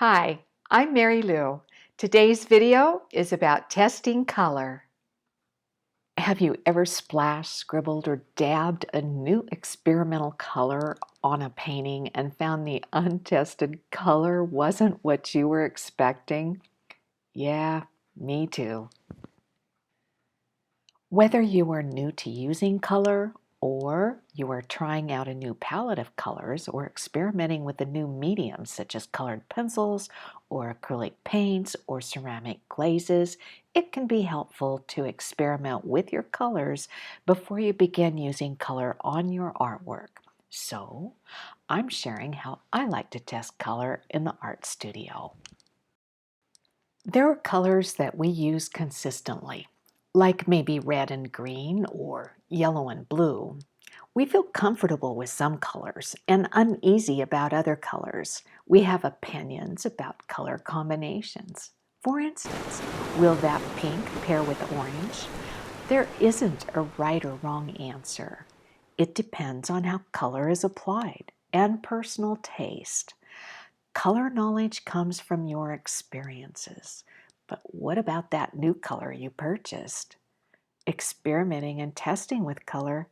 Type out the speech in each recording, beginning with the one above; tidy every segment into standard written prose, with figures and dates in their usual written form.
Hi, I'm Mary Lou. Today's video is about testing color. Have you ever splashed, scribbled, or dabbed a new experimental color on a painting and found the untested color wasn't what you were expecting? Yeah, me too. Whether you are new to using color or you are trying out a new palette of colors or experimenting with a new medium such as colored pencils or acrylic paints or ceramic glazes, it can be helpful to experiment with your colors before you begin using color on your artwork. So, I'm sharing how I like to test color in the art studio. There are colors that we use consistently, like maybe red and green or yellow and blue. We feel comfortable with some colors and uneasy about other colors. We have opinions about color combinations. For instance, will that pink pair with orange? There isn't a right or wrong answer. It depends on how color is applied and personal taste. Color knowledge comes from your experiences. But what about that new color you purchased? Experimenting and testing with color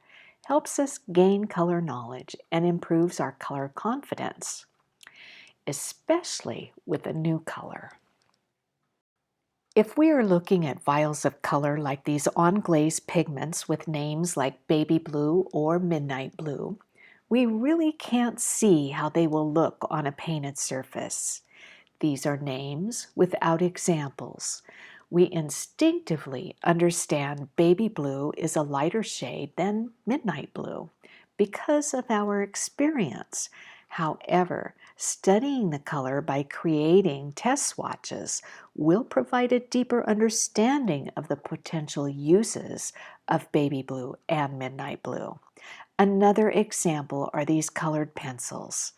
helps us gain color knowledge and improves our color confidence, especially with a new color. If we are looking at vials of color like these on-glaze pigments with names like baby blue or midnight blue, we really can't see how they will look on a painted surface. These are names without examples. We instinctively understand baby blue is a lighter shade than midnight blue because of our experience. However, studying the color by creating test swatches will provide a deeper understanding of the potential uses of baby blue and midnight blue. Another example are these colored pencils.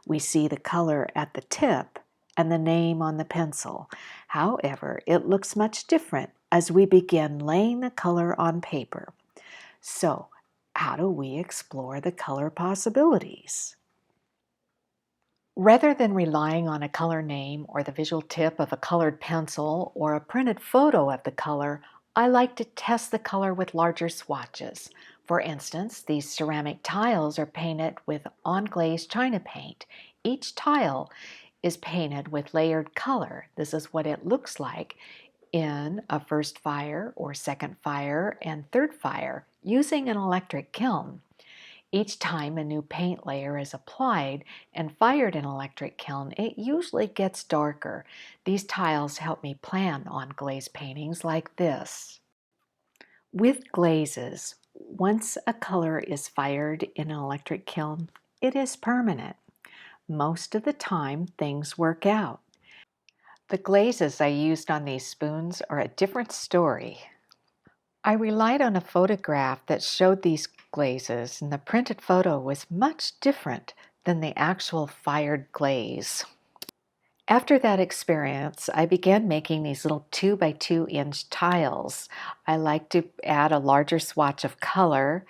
We see the color at the tip and the name on the pencil. However, it looks much different as we begin laying the color on paper. So, how do we explore the color possibilities? Rather than relying on a color name or the visual tip of a colored pencil or a printed photo of the color, I like to test the color with larger swatches. For instance, these ceramic tiles are painted with on-glaze china paint. Each tile is painted with layered color. This is what it looks like in a first fire or second fire and third fire using an electric kiln. Each time a new paint layer is applied and fired in an electric kiln, it usually gets darker. These tiles help me plan on glaze paintings like this. With glazes, once a color is fired in an electric kiln, it is permanent. Most of the time, things work out. The glazes I used on these spoons are a different story. I relied on a photograph that showed these glazes, and the printed photo was much different than the actual fired glaze. After that experience, I began making these little 2 by 2 inch tiles. I like to add a larger swatch of color,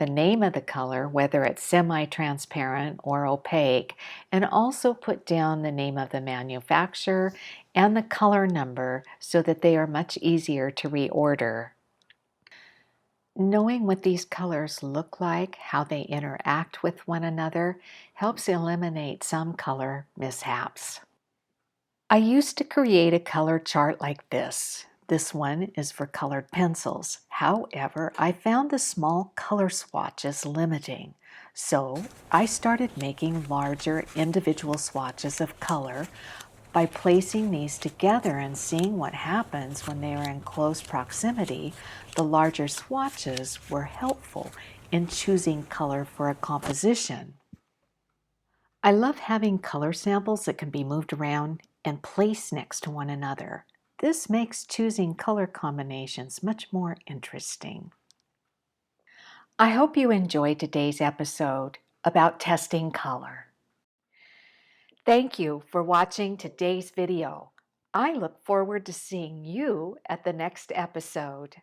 the name of the color, whether it's semi-transparent or opaque, and also put down the name of the manufacturer and the color number so that they are much easier to reorder. Knowing what these colors look like, how they interact with one another, helps eliminate some color mishaps. I used to create a color chart like this. This one is for colored pencils. However, I found the small color swatches limiting. So I started making larger individual swatches of color by placing these together and seeing what happens when they are in close proximity. The larger swatches were helpful in choosing color for a composition. I love having color samples that can be moved around and placed next to one another. This makes choosing color combinations much more interesting. I hope you enjoyed today's episode about testing color. Thank you for watching today's video. I look forward to seeing you at the next episode.